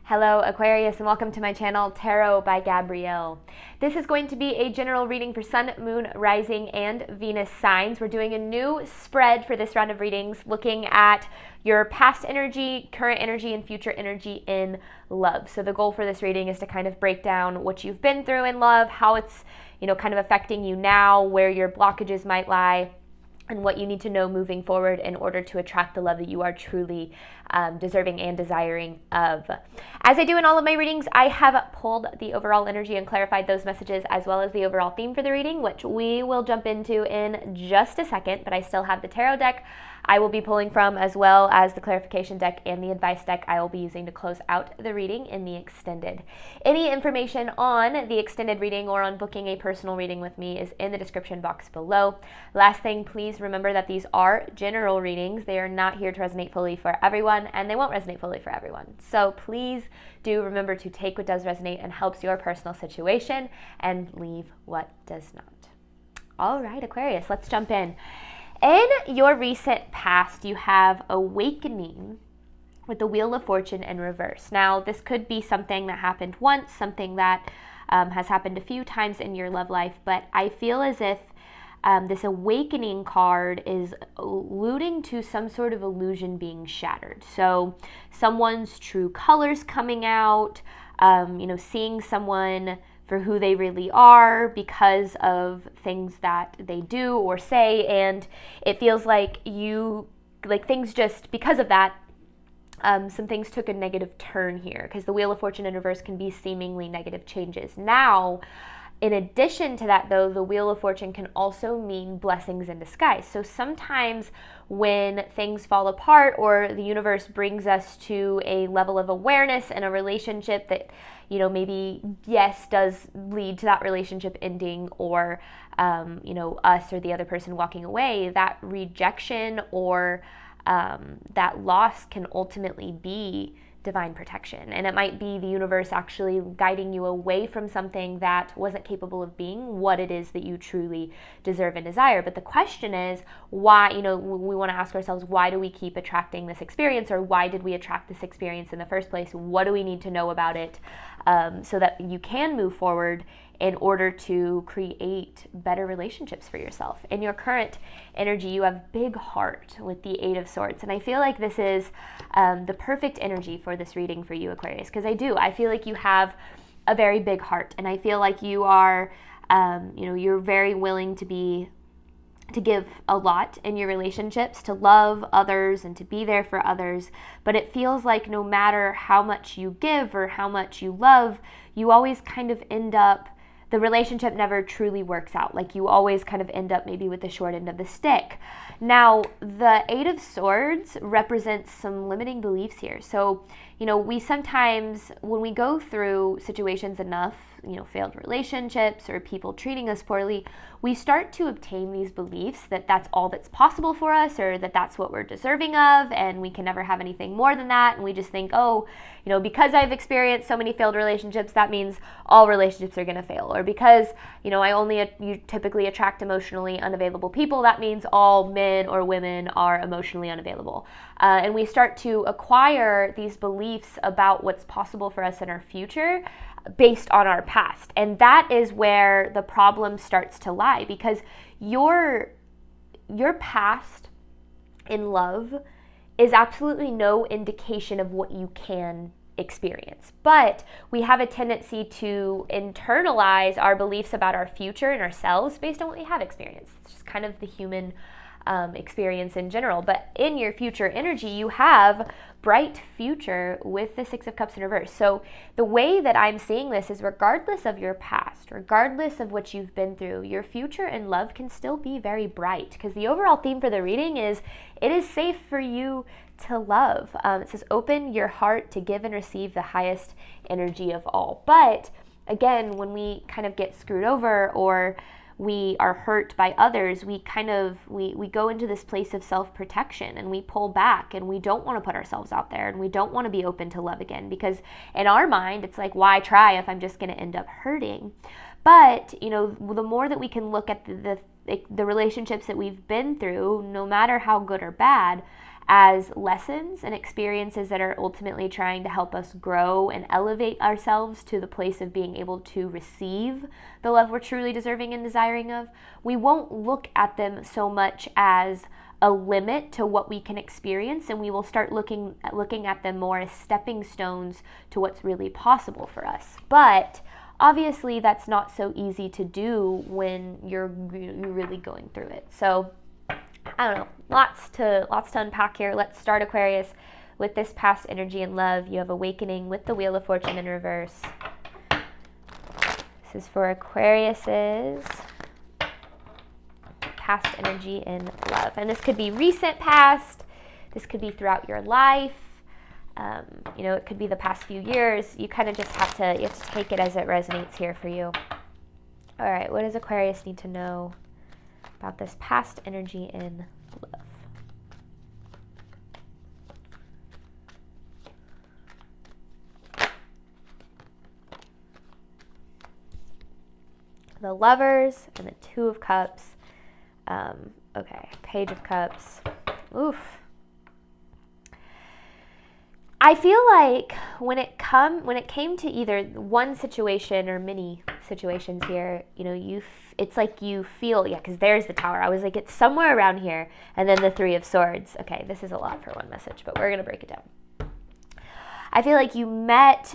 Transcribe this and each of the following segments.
Hello Aquarius and welcome to my channel Tarot by Gabrielle. This is going to be a general reading for Sun, Moon, Rising, and Venus signs. We're doing a new spread for this round of readings looking at your past energy, current energy, and future energy in love. So the goal for this reading is to kind of break down what you've been through in love, how it's, kind of affecting you now, where your blockages might lie, and what you need to know moving forward in order to attract the love that you are truly deserving and desiring of. As I do in all of my readings, I have pulled the overall energy and clarified those messages as well as the overall theme for the reading, which we will jump into in just a second, but I still have the tarot deck I will be pulling from, as well as the clarification deck and the advice deck I will be using to close out the reading in the extended. Any information on the extended reading or on booking a personal reading with me is in the description box below. Last thing, please remember that these are general readings. They are not here to resonate fully for everyone, and they won't resonate fully for everyone. So please do remember to take what does resonate and helps your personal situation and leave what does not. All right, Aquarius, let's jump in. In your recent past, you have awakening with the Wheel of Fortune in reverse. Now, this could be something that happened once, something that has happened a few times in your love life, but I feel as if this awakening card is alluding to some sort of illusion being shattered. So someone's true colors coming out, seeing someone for who they really are because of things that they do or say, and it feels like things just, because of that, some things took a negative turn here, because the Wheel of Fortune in reverse can be seemingly negative changes. Now, in addition to that, though, the Wheel of Fortune can also mean blessings in disguise. So sometimes when things fall apart or the universe brings us to a level of awareness in a relationship that, maybe, yes, does lead to that relationship ending or, us or the other person walking away, that rejection or that loss can ultimately be divine protection. And it might be the universe actually guiding you away from something that wasn't capable of being what it is that you truly deserve and desire. But the question is, why, we want to ask ourselves, why do we keep attracting this experience, or why did we attract this experience in the first place? What do we need to know about it so that you can move forward in order to create better relationships for yourself? In your current energy, you have big heart with the Eight of Swords. And I feel like this is the perfect energy for this reading for you, Aquarius, because I feel like you have a very big heart. And I feel like you are, you're very willing to give a lot in your relationships, to love others and to be there for others. But it feels like no matter how much you give or how much you love, you always kind of end up, the relationship never truly works out. Like, you always kind of end up maybe with the short end of the stick. Now, the Eight of Swords represents some limiting beliefs here. So, we sometimes, when we go through situations enough, failed relationships or people treating us poorly, we start to obtain these beliefs that that's all that's possible for us, or that that's what we're deserving of, and we can never have anything more than that. And we just think, because I've experienced so many failed relationships, that means all relationships are going to fail. Or because, you typically attract emotionally unavailable people, that means all men or women are emotionally unavailable. And we start to acquire these beliefs about what's possible for us in our future based on our past. And that is where the problem starts to lie, because your past in love is absolutely no indication of what you can experience. But we have a tendency to internalize our beliefs about our future and ourselves based on what we have experienced. It's just kind of the human experience in general. But in your future energy, you have bright future with the Six of Cups in reverse. So the way that I'm seeing this is, regardless of your past, regardless of what you've been through, your future in love can still be very bright, because the overall theme for the reading is, it is safe for you to love. It says, open your heart to give and receive the highest energy of all. But again, when we kind of get screwed over or we are hurt by others, we go into this place of self-protection, and we pull back, and we don't want to put ourselves out there, and we don't want to be open to love again, because in our mind, it's like, why try if I'm just going to end up hurting? But, the more that we can look at the relationships that we've been through, no matter how good or bad, as lessons and experiences that are ultimately trying to help us grow and elevate ourselves to the place of being able to receive the love we're truly deserving and desiring of, we won't look at them so much as a limit to what we can experience, and we will start looking at them more as stepping stones to what's really possible for us. But obviously that's not so easy to do when you're really going through it. So I don't know, lots to unpack here. Let's start, Aquarius, with this past energy and love. You have awakening with the Wheel of Fortune in reverse. This is for Aquarius's past energy in love. And this could be recent past. This could be throughout your life. It could be the past few years. You kind of just have to take it as it resonates here for you. All right, what does Aquarius need to know about this past energy in love? The Lovers and the Two of Cups. Okay, Page of Cups. Oof. I feel like when it came to either one situation or many situations here, it's like you feel, because there's the Tower. I was like, it's somewhere around here. And then the Three of Swords. Okay, this is a lot for one message, but we're going to break it down. I feel like you met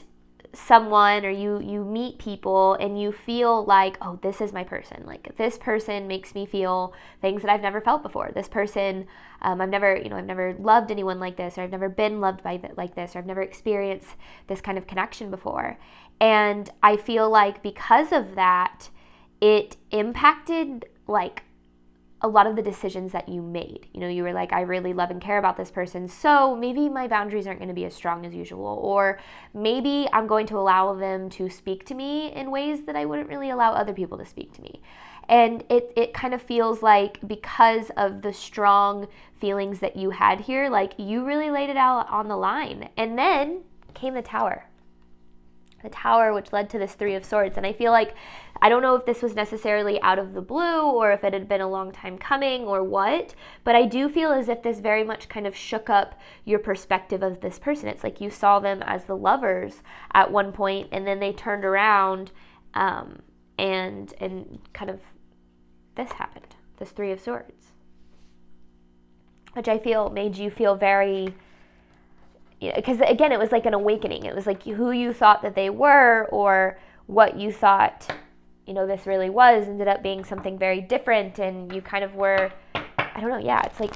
someone, or you meet people and you feel like, oh, this is my person. Like, this person makes me feel things that I've never felt before. This person, I've never loved anyone like this, or I've never been loved like this, or I've never experienced this kind of connection before. And I feel like because of that, it impacted like a lot of the decisions that you made. You were like, I really love and care about this person, so maybe my boundaries aren't going to be as strong as usual, or maybe I'm going to allow them to speak to me in ways that I wouldn't really allow other people to speak to me. And it kind of feels like, because of the strong feelings that you had here, like you really laid it out on the line. And then came the Tower. The Tower, which led to this Three of Swords. And I feel like, I don't know if this was necessarily out of the blue, or if it had been a long time coming, or what, but I do feel as if this very much kind of shook up your perspective of this person. It's like you saw them as the lovers at one point, and then they turned around, and kind of this happened, this Three of Swords, which I feel made you feel very, because again, it was like an awakening. It was like who you thought that they were, or what you thought, this really was, ended up being something very different. And you kind of were, I don't know, it's like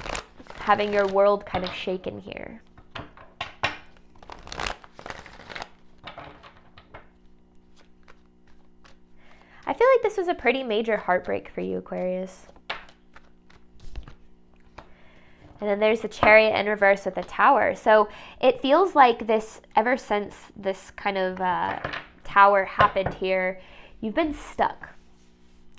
having your world kind of shaken here. I feel like this was a pretty major heartbreak for you, Aquarius. And then there's the Chariot in reverse with the Tower. So it feels like this, ever since this kind of Tower happened here, you've been stuck.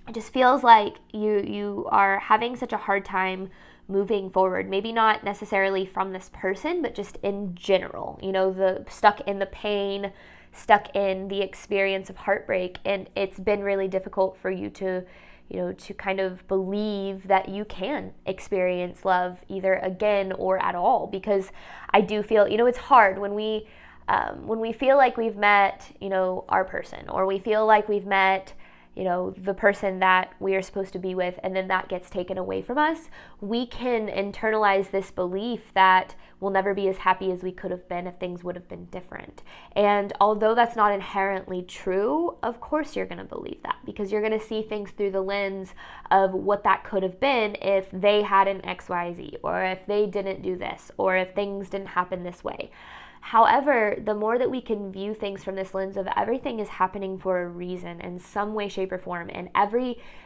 It just feels like you are having such a hard time moving forward. Maybe not necessarily from this person, but just in general. The stuck in the pain, stuck in the experience of heartbreak. And it's been really difficult for you to kind of believe that you can experience love either again or at all. Because I do feel, it's hard when we feel like we've met, our person, or we feel like we've met, the person that we are supposed to be with, and then that gets taken away from us. We can internalize this belief that we'll never be as happy as we could have been if things would have been different. And although that's not inherently true, of course you're going to believe that, because you're going to see things through the lens of what that could have been if they had an XYZ, or if they didn't do this, or if things didn't happen this way. However, the more that we can view things from this lens of everything is happening for a reason in some way, shape, or form, and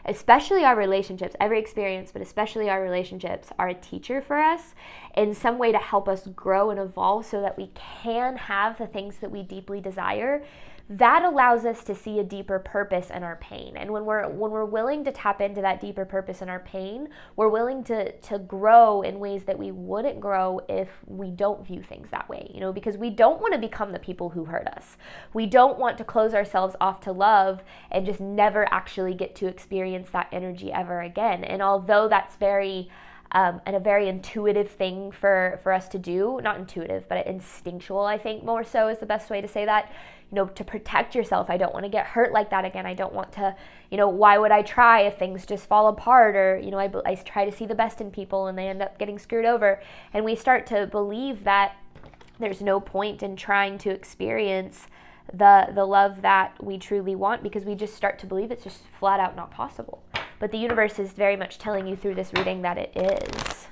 especially our relationships, every experience, but especially our relationships, are a teacher for us in some way to help us grow and evolve so that we can have the things that we deeply desire. That allows us to see a deeper purpose in our pain. And when we're willing to tap into that deeper purpose in our pain, we're willing to grow in ways that we wouldn't grow if we don't view things that way, because we don't want to become the people who hurt us. We don't want to close ourselves off to love and just never actually get to experience that energy ever again. And although that's very and a very intuitive thing for us to do. Not intuitive, but instinctual, I think more so is the best way to say that. You know, to protect yourself. I don't want to get hurt like that again. I don't want to, you know, why would I try if things just fall apart? Or, you know, I try to see the best in people and they end up getting screwed over. And we start to believe that there's no point in trying to experience the love that we truly want, because we just start to believe it's just flat out not possible. But the universe is very much telling you through this reading that it is.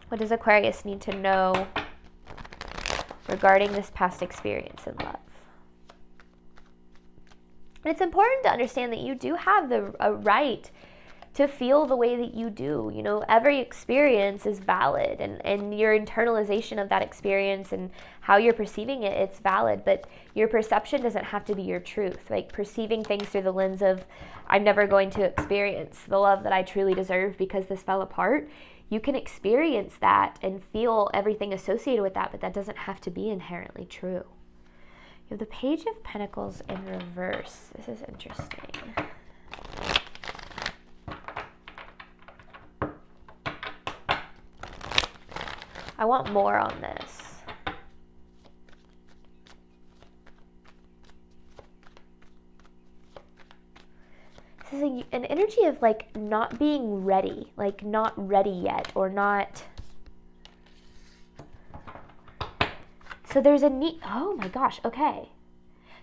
What does Aquarius need to know regarding this past experience in love? And it's important to understand that you do have a right to feel the way that you do. You know, every experience is valid, and your internalization of that experience and how you're perceiving it, it's valid, but your perception doesn't have to be your truth. Like perceiving things through the lens of, I'm never going to experience the love that I truly deserve because this fell apart. You can experience that and feel everything associated with that, but that doesn't have to be inherently true. You have the Page of Pentacles in reverse. This is interesting. I want more on this. This is an energy of like not being ready, like not ready yet, or not. So there's a need. Oh my gosh, okay.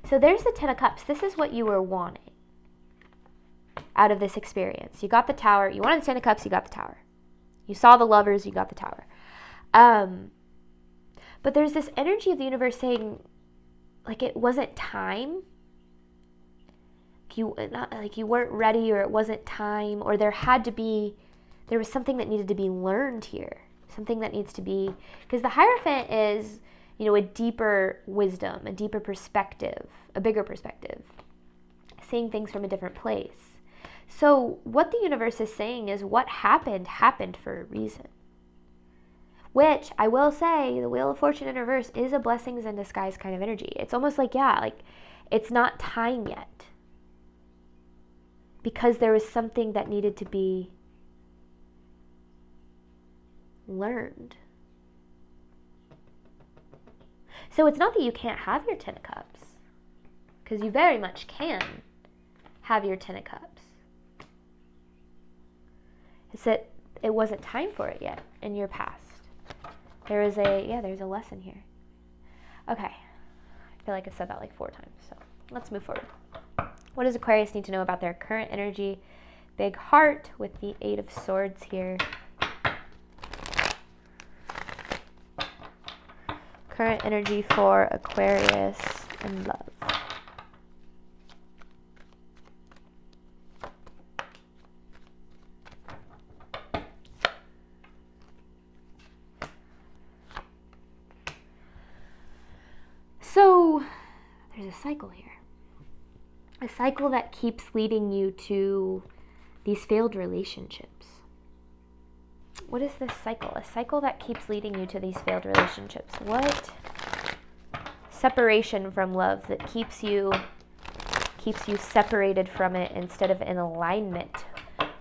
So there's the Ten of Cups. This is what you were wanting out of this experience. You got the Tower. You wanted the Ten of Cups, you got the Tower. You saw the Lovers, you got the Tower. But there's this energy of the universe saying, like, it wasn't time. You weren't ready, or it wasn't time, or there was something that needed to be learned here. Something that needs to be, because the Hierophant is, you know, a deeper wisdom, a deeper perspective, a bigger perspective, seeing things from a different place. So what the universe is saying is what happened for a reason. Which, I will say, the Wheel of Fortune in reverse is a blessings in disguise kind of energy. It's almost like, it's not time yet. Because there was something that needed to be learned. So it's not that you can't have your Ten of Cups. Because you very much can have your Ten of Cups. It's that it wasn't time for it yet in your past. There's a lesson here. Okay. I feel like I've said that like 4 times, so let's move forward. What does Aquarius need to know about their current energy? Big heart with the 8 of Swords here. Current energy for Aquarius and love. So, there's a cycle here. A cycle that keeps leading you to these failed relationships. What is this cycle? A cycle that keeps leading you to these failed relationships. What? Separation from love that keeps you separated from it instead of in alignment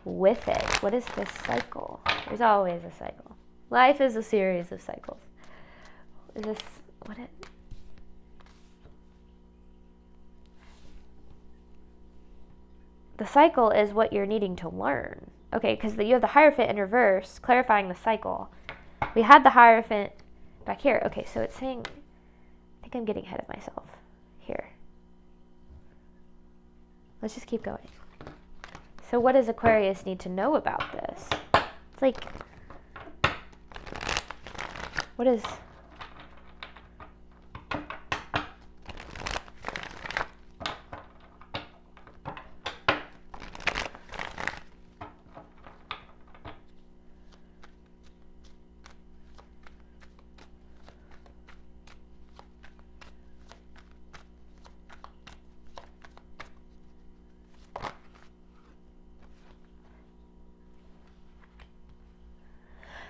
with it. What is this cycle? There's always a cycle. Life is a series of cycles. Is this what it? The cycle is what you're needing to learn. Okay, because you have the Hierophant in reverse, clarifying the cycle. We had the Hierophant back here. Okay, so it's saying, I think I'm getting ahead of myself here. Let's just keep going. So what does Aquarius need to know about this? It's like, what is...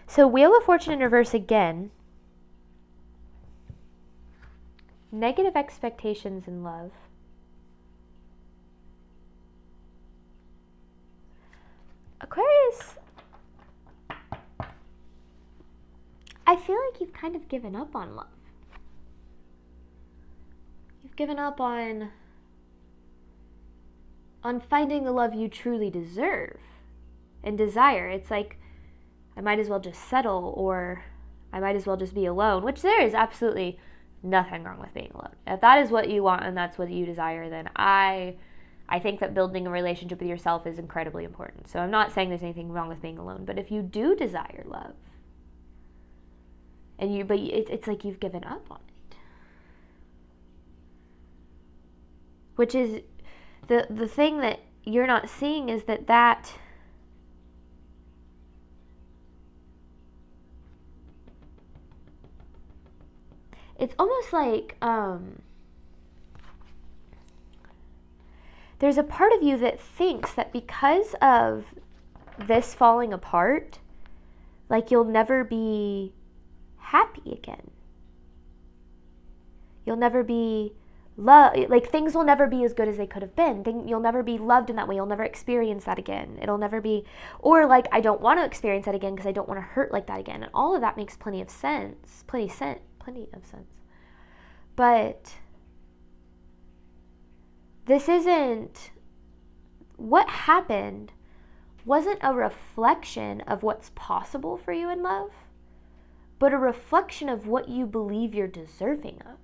So Wheel of Fortune in reverse again. Negative expectations in love. Aquarius, like you've kind of given up on love. You've given up on finding the love you truly deserve and desire. It's like, I might as well just settle, or I might as well just be alone, which there is absolutely nothing wrong with being alone. If that is what you want and that's what you desire, then I think that building a relationship with yourself is incredibly important. So I'm not saying there's anything wrong with being alone, but if you do desire love, and it's like you've given up on it. Which is the thing that you're not seeing is that it's almost like there's a part of you that thinks that because of this falling apart, like you'll never be happy again. You'll never be like things will never be as good as they could have been. You'll never be loved in that way. You'll never experience that again. It'll never be, or like, I don't want to experience that again because I don't want to hurt like that again. And all of that makes plenty of sense. Plenty of sense. But this isn't, what happened wasn't a reflection of what's possible for you in love, but a reflection of what you believe you're deserving of.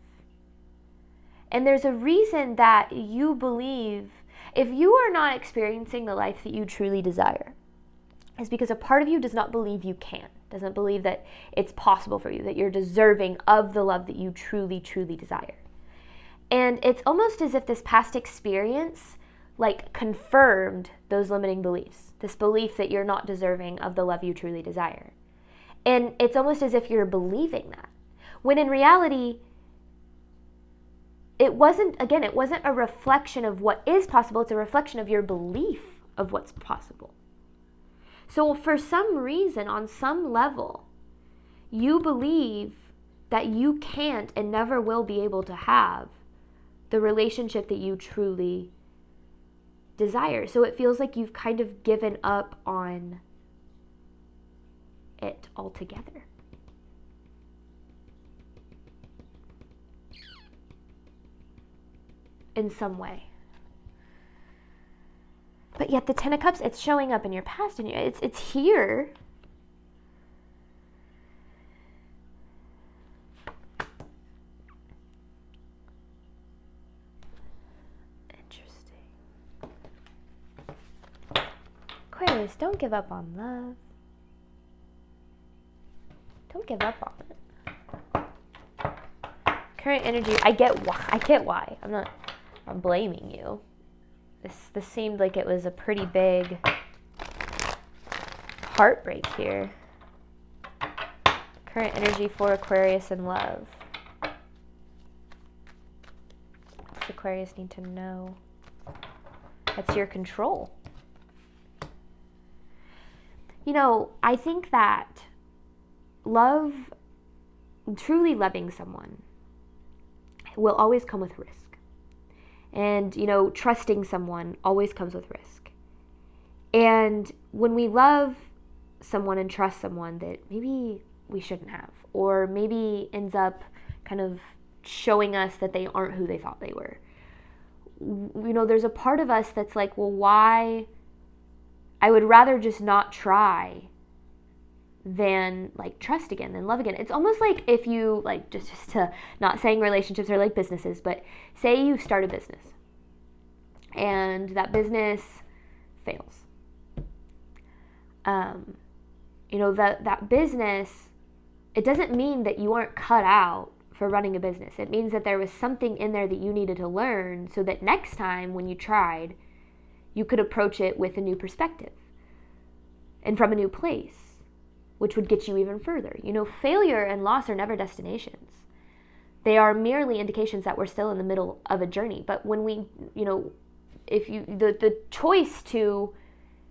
And there's a reason that you believe, if you are not experiencing the life that you truly desire, is because a part of you does not believe you can, doesn't believe that it's possible for you, that you're deserving of the love that you truly, truly desire. And it's almost as if this past experience like confirmed those limiting beliefs, this belief that you're not deserving of the love you truly desire. And it's almost as if you're believing that, when in reality, it wasn't a reflection of what is possible. It's a reflection of your belief of what's possible. So for some reason, on some level, you believe that you can't and never will be able to have the relationship that you truly desire. So it feels like you've kind of given up on it altogether. In some way. But yet the Ten of Cups, it's showing up in your past, and it's here. Interesting. Aquarius, don't give up on love. Don't give up on it. Current energy, I get why. I'm blaming you. This seemed like it was a pretty big heartbreak here. Current energy for Aquarius in love. What does Aquarius need to know? That's your control. You know, I think that love, truly loving someone, will always come with risk. And, you know, trusting someone always comes with risk. And when we love someone and trust someone that maybe we shouldn't have, or maybe ends up kind of showing us that they aren't who they thought they were, you know, there's a part of us that's like, well, why? I would rather just not try than like trust again, than love again. It's almost like if you like, just to, not saying relationships are like businesses, but say you start a business and that business fails. You know, that business, it doesn't mean that you aren't cut out for running a business. It means that there was something in there that you needed to learn so that next time when you tried, you could approach it with a new perspective and from a new place, which would get you even further. You know, failure and loss are never destinations. They are merely indications that we're still in the middle of a journey. But when we, you know, if you, the choice to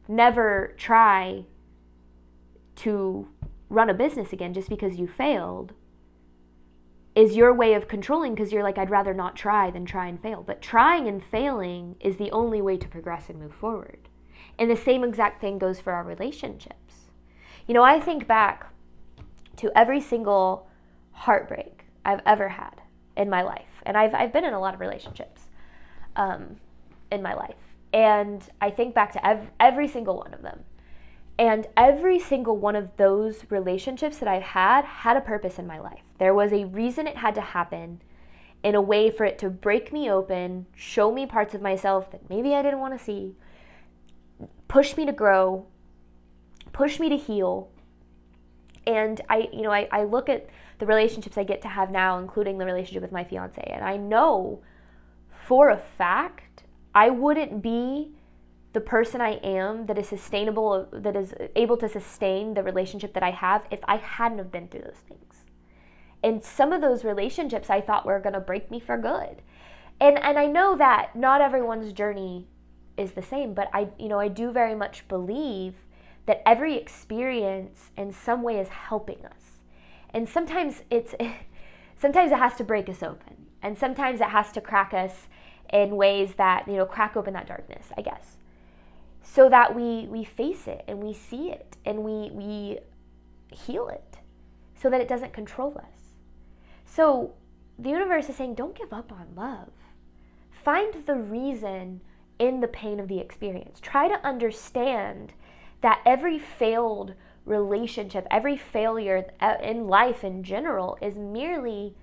never try to run a business again just because you failed is your way of controlling, because you're like, I'd rather not try than try and fail. But trying and failing is the only way to progress and move forward. And the same exact thing goes for our relationships. You know, I think back to every single heartbreak I've ever had in my life. And I've been in a lot of relationships in my life. And I think back to every single one of them. And every single one of those relationships that I've had a purpose in my life. There was a reason it had to happen, in a way for it to break me open, show me parts of myself that maybe I didn't want to see, push me to grow, push me to heal. And I look at the relationships I get to have now, including the relationship with my fiance, and I know for a fact I wouldn't be the person I am that is sustainable, that is able to sustain the relationship that I have, if I hadn't have been through those things. And some of those relationships I thought were going to break me for good. And I know that not everyone's journey is the same, but I do very much believe that every experience in some way is helping us. And sometimes it has to break us open. And sometimes it has to crack us in ways that, crack open that darkness, I guess. So that we face it and we see it and we heal it so that it doesn't control us. So the universe is saying, don't give up on love. Find the reason in the pain of the experience. Try to understand that every failed relationship, every failure in life in general is merely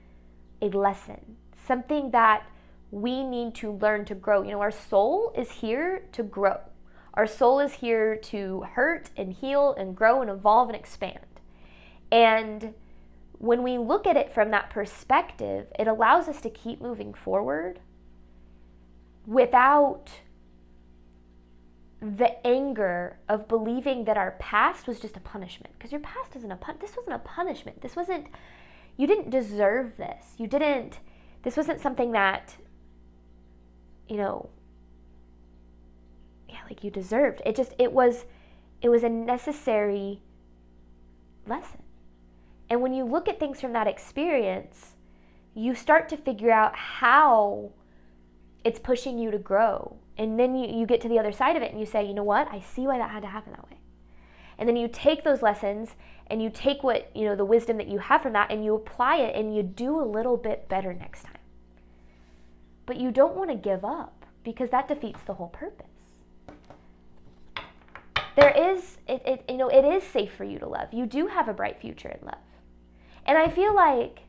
a lesson, something that we need to learn to grow. Our soul is here to grow. Our soul is here to hurt and heal and grow and evolve and expand. And when we look at it from that perspective, it allows us to keep moving forward without the anger of believing that our past was just a punishment. Because your past isn't this wasn't a punishment. You didn't deserve this. This wasn't something that, you deserved. It was a necessary lesson. And when you look at things from that experience, you start to figure out how it's pushing you to grow. And then you get to the other side of it and you say, you know what? I see why that had to happen that way. And then you take those lessons and you take what, the wisdom that you have from that and you apply it and you do a little bit better next time. But you don't want to give up because that defeats the whole purpose. It is safe for you to love. You do have a bright future in love. And I feel like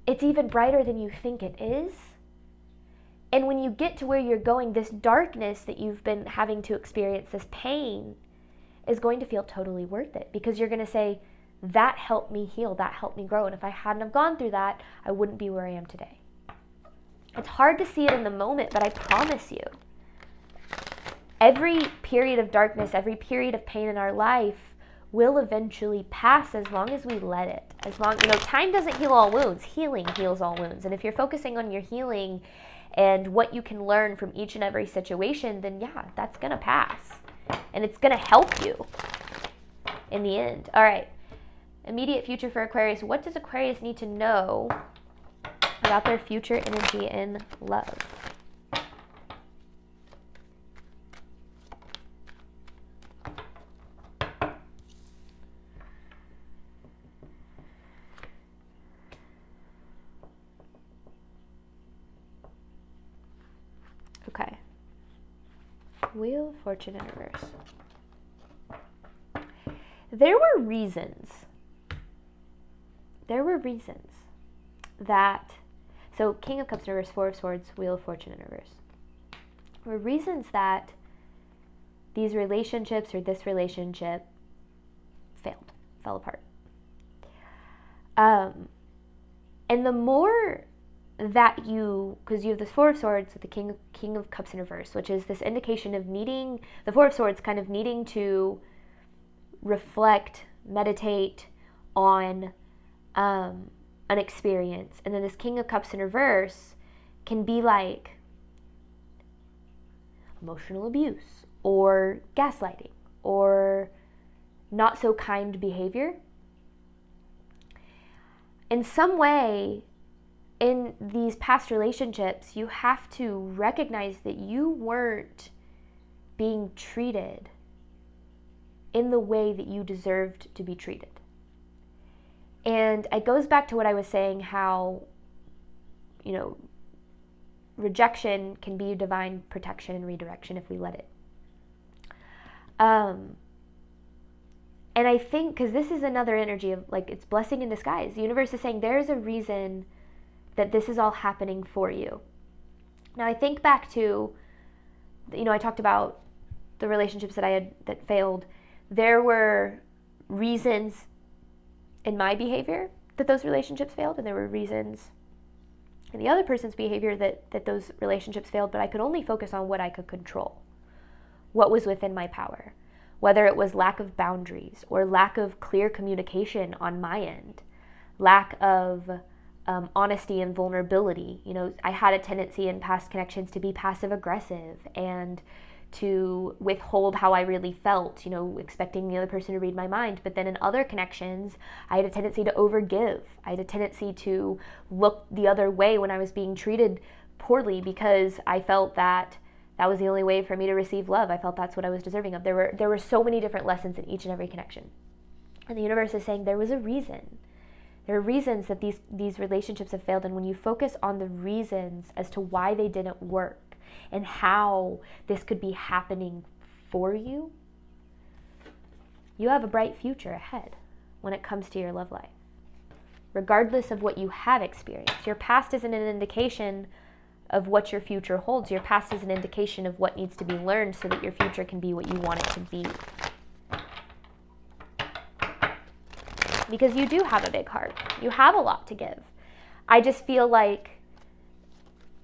it's even brighter than you think it is. And when you get to where you're going, this darkness that you've been having to experience, this pain, is going to feel totally worth it. Because you're going to say, that helped me heal, that helped me grow. And if I hadn't have gone through that, I wouldn't be where I am today. It's hard to see it in the moment, but I promise you, every period of darkness, every period of pain in our life will eventually pass as long as we let it. Time doesn't heal all wounds. Healing heals all wounds. And if you're focusing on your healing and what you can learn from each and every situation, then yeah, that's going to pass. And it's going to help you in the end. All right. Immediate future for Aquarius. What does Aquarius need to know about their future energy in love? Okay. Wheel of Fortune in reverse. There were reasons that, so King of Cups in reverse, Four of Swords, Wheel of Fortune in reverse. There were reasons that these relationships or this relationship fell apart. And the more that because you have this Four of Swords with the King of Cups in reverse, which is this indication of needing, the Four of Swords kind of needing to reflect, meditate on an experience. And then this King of Cups in reverse can be like emotional abuse or gaslighting or not so kind behavior. In some way, in these past relationships, you have to recognize that you weren't being treated in the way that you deserved to be treated. And it goes back to what I was saying, how, rejection can be divine protection and redirection if we let it. And I think, because this is another energy of it's blessing in disguise. The universe is saying there's a reason that this is all happening for you. Now I think back to, I talked about the relationships that I had that failed. There were reasons in my behavior that those relationships failed, and there were reasons in the other person's behavior that those relationships failed, but I could only focus on what I could control, what was within my power, whether it was lack of boundaries or lack of clear communication on my end, lack of honesty and vulnerability. I had a tendency in past connections to be passive aggressive and to withhold how I really felt, expecting the other person to read my mind. But then in other connections, I had a tendency to overgive. I had a tendency to look the other way when I was being treated poorly, because I felt that was the only way for me to receive love. I felt that's what I was deserving of. There were so many different lessons in each and every connection. And the universe is saying there was a reason. There are reasons that these relationships have failed, and when you focus on the reasons as to why they didn't work and how this could be happening for you, you have a bright future ahead when it comes to your love life. Regardless of what you have experienced, your past isn't an indication of what your future holds. Your past is an indication of what needs to be learned so that your future can be what you want it to be. Because you do have a big heart. You have a lot to give. I just feel like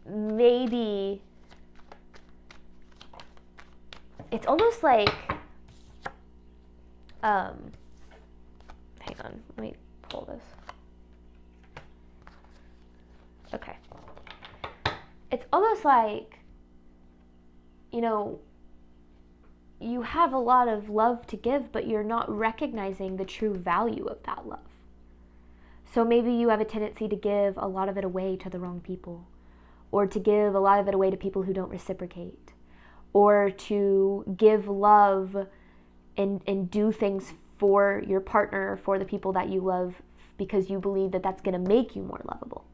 maybe it's almost like, hang on, let me pull this. Okay. It's almost like, you have a lot of love to give, but you're not recognizing the true value of that love. So maybe you have a tendency to give a lot of it away to the wrong people, or to give a lot of it away to people who don't reciprocate, or to give love and do things for your partner, or for the people that you love, because you believe that that's going to make you more lovable.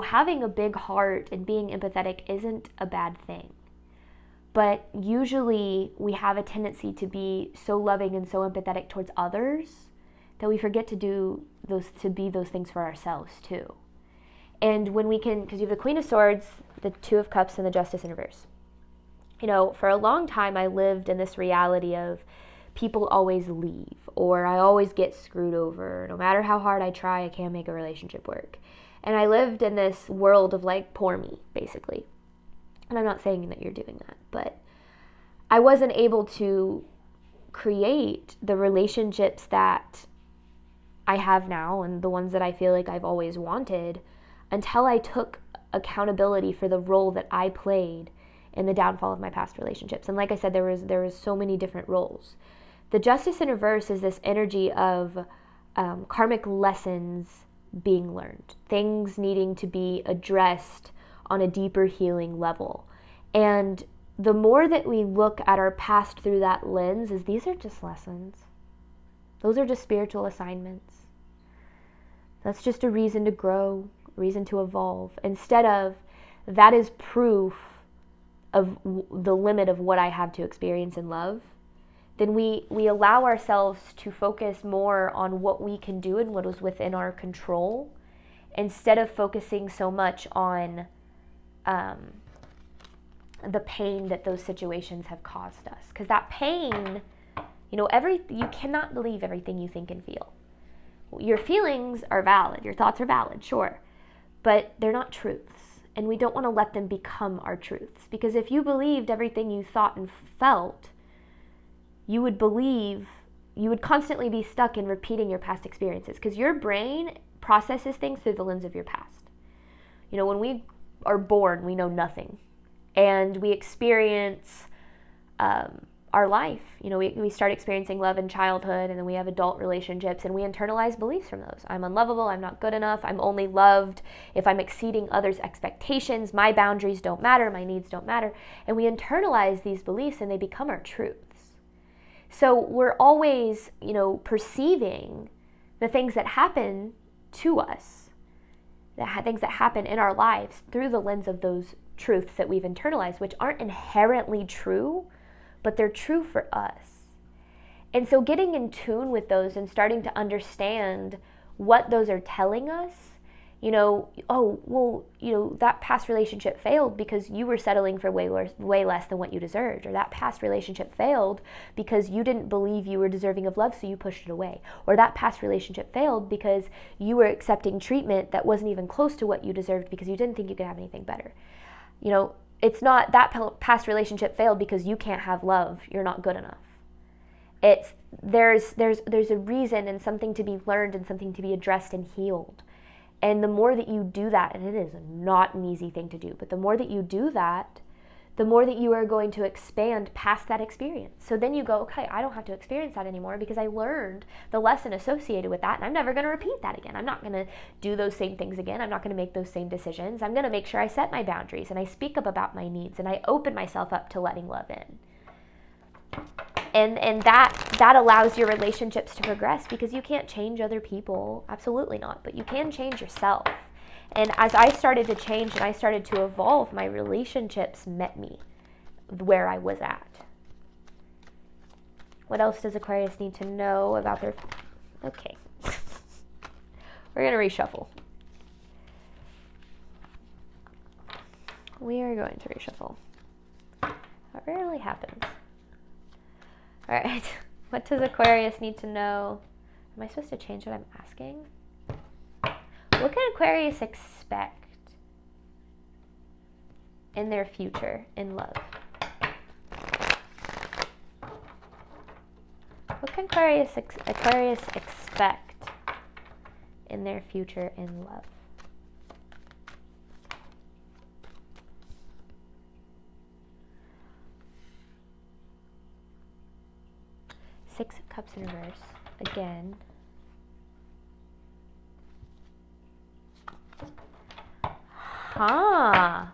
Having a big heart and being empathetic isn't a bad thing. But usually we have a tendency to be so loving and so empathetic towards others that we forget to be those things for ourselves too. And when we can, because you have the Queen of Swords, the Two of Cups, and the Justice in reverse. For a long time I lived in this reality of people always leave, or I always get screwed over. No matter how hard I try, I can't make a relationship work. And I lived in this world of poor me, basically. And I'm not saying that you're doing that, but I wasn't able to create the relationships that I have now and the ones that I feel like I've always wanted until I took accountability for the role that I played in the downfall of my past relationships. And like I said, there was so many different roles. The Justice in reverse is this energy of karmic lessons being learned, things needing to be addressed on a deeper healing level. And the more that we look at our past through that lens, is these are just lessons. Those are just spiritual assignments. That's just a reason to grow, a reason to evolve. Instead of, that is proof of the limit of what I have to experience in love, then we allow ourselves to focus more on what we can do and what is within our control, instead of focusing so much on the pain that those situations have caused us. Because that pain, you cannot believe everything you think and feel. Your feelings are valid, your thoughts are valid, sure, but they're not truths. And we don't want to let them become our truths. Because if you believed everything you thought and felt, you would constantly be stuck in repeating your past experiences, because your brain processes things through the lens of your past. When we are born, we know nothing, and we experience our life. We start experiencing love in childhood, and then we have adult relationships, and we internalize beliefs from those. I'm unlovable, I'm not good enough, I'm only loved if I'm exceeding others' expectations, my boundaries don't matter, my needs don't matter, and we internalize these beliefs and they become our truths. So we're always, perceiving the things that happen to us, things that happen in our lives through the lens of those truths that we've internalized, which aren't inherently true, but they're true for us. And so getting in tune with those and starting to understand what those are telling us, that past relationship failed because you were settling for way less than what you deserved, or that past relationship failed because you didn't believe you were deserving of love, so you pushed it away, or that past relationship failed because you were accepting treatment that wasn't even close to what you deserved because you didn't think you could have anything better. It's not that past relationship failed because you can't have love, you're not good enough. There's a reason and something to be learned and something to be addressed and healed. And the more that you do that, and it is not an easy thing to do, but the more that you do that, the more that you are going to expand past that experience. So then you go, okay, I don't have to experience that anymore because I learned the lesson associated with that, and I'm never going to repeat that again. I'm not going to do those same things again. I'm not going to make those same decisions. I'm going to make sure I set my boundaries and I speak up about my needs and I open myself up to letting love in. And that allows your relationships to progress, because you can't change other people, absolutely not, but you can change yourself. And as I started to change and I started to evolve, my relationships met me where I was at. What else does Aquarius need to know about their... Okay. We're going to reshuffle. We are going to reshuffle. That rarely happens. All right, what does Aquarius need to know? Am I supposed to change what I'm asking? What can Aquarius expect in their future in love? What can Aquarius expect in their future in love? Six of Cups in reverse, again. Huh.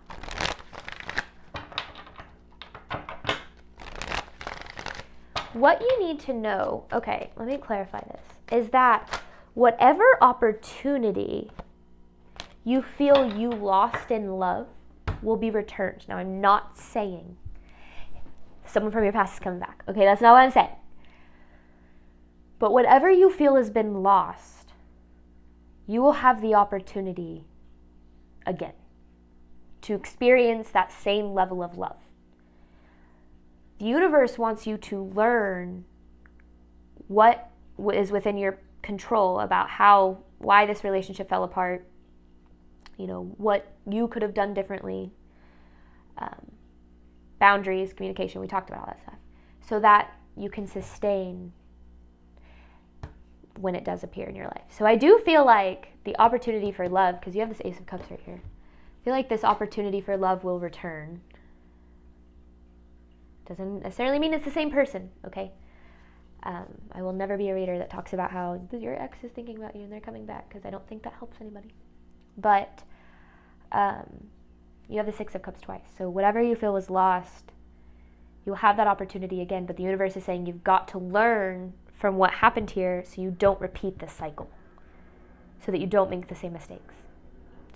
What you need to know, okay, let me clarify this, is that whatever opportunity you feel you lost in love will be returned. Now, I'm not saying someone from your past is coming back. Okay, that's not what I'm saying. But whatever you feel has been lost, you will have the opportunity again to experience that same level of love. The universe wants you to learn what is within your control about why this relationship fell apart, what you could have done differently, boundaries, communication, we talked about all that stuff, so that you can sustain when it does appear in your life. So I do feel like the opportunity for love, because you have this Ace of Cups right here, I feel like this opportunity for love will return. Doesn't necessarily mean it's the same person, okay? I will never be a reader that talks about how your ex is thinking about you and they're coming back, because I don't think that helps anybody. But you have the Six of Cups twice. So whatever you feel was lost, you'll have that opportunity again. But the universe is saying you've got to learn from what happened here so you don't repeat this cycle, so that you don't make the same mistakes,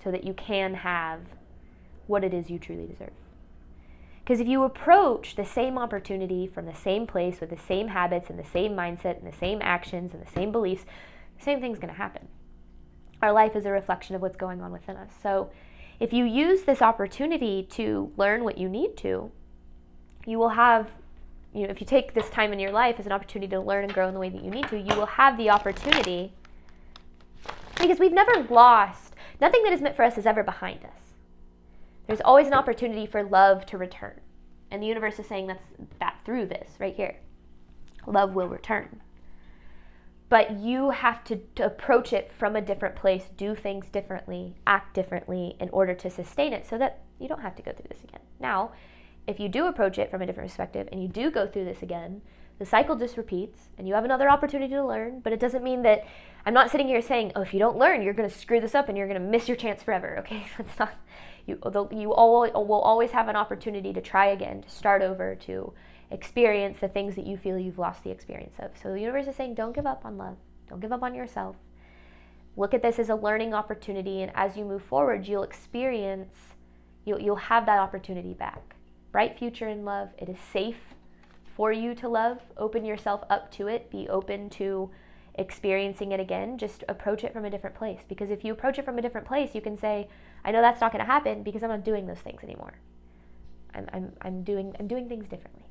so that you can have what it is you truly deserve. Because if you approach the same opportunity from the same place with the same habits and the same mindset and the same actions and the same beliefs, the same thing's going to happen. Our life is a reflection of what's going on within us. So if you use this opportunity to learn what you need to, you will have, if you take this time in your life as an opportunity to learn and grow in the way that you need to, you will have the opportunity, because we've never lost, nothing that is meant for us is ever behind us. There's always an opportunity for love to return. And the universe is saying that through this right here. Love will return. But you have to approach it from a different place, do things differently, act differently in order to sustain it, so that you don't have to go through this again. Now, if you do approach it from a different perspective and you do go through this again, the cycle just repeats and you have another opportunity to learn. But it doesn't mean that, I'm not sitting here saying, oh, if you don't learn, you're going to screw this up and you're going to miss your chance forever. Okay, that's not, you will always have an opportunity to try again, to start over, to experience the things that you feel you've lost the experience of. So the universe is saying, don't give up on love. Don't give up on yourself. Look at this as a learning opportunity, and as you move forward, you'll have that opportunity back. Bright future in love. It is safe for you to love. Open yourself up to it. Be open to experiencing it again. Just approach it from a different place. Because if you approach it from a different place, you can say, I know that's not going to happen because I'm not doing those things anymore. I'm doing things differently.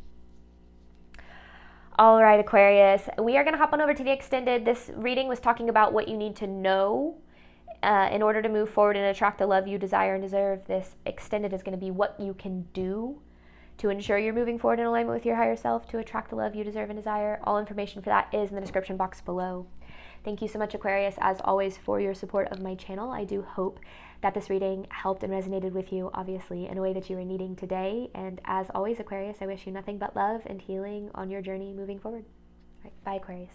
All right, Aquarius, we are going to hop on over to the extended. This reading was talking about what you need to know in order to move forward and attract the love you desire and deserve. This extended is going to be what you can do to ensure you're moving forward in alignment with your higher self to attract the love you deserve and desire. All information for that is in the description box below. Thank you so much, Aquarius, as always, for your support of my channel. I do hope that this reading helped and resonated with you, obviously, in a way that you were needing today. And as always, Aquarius, I wish you nothing but love and healing on your journey moving forward. All right, bye, Aquarius.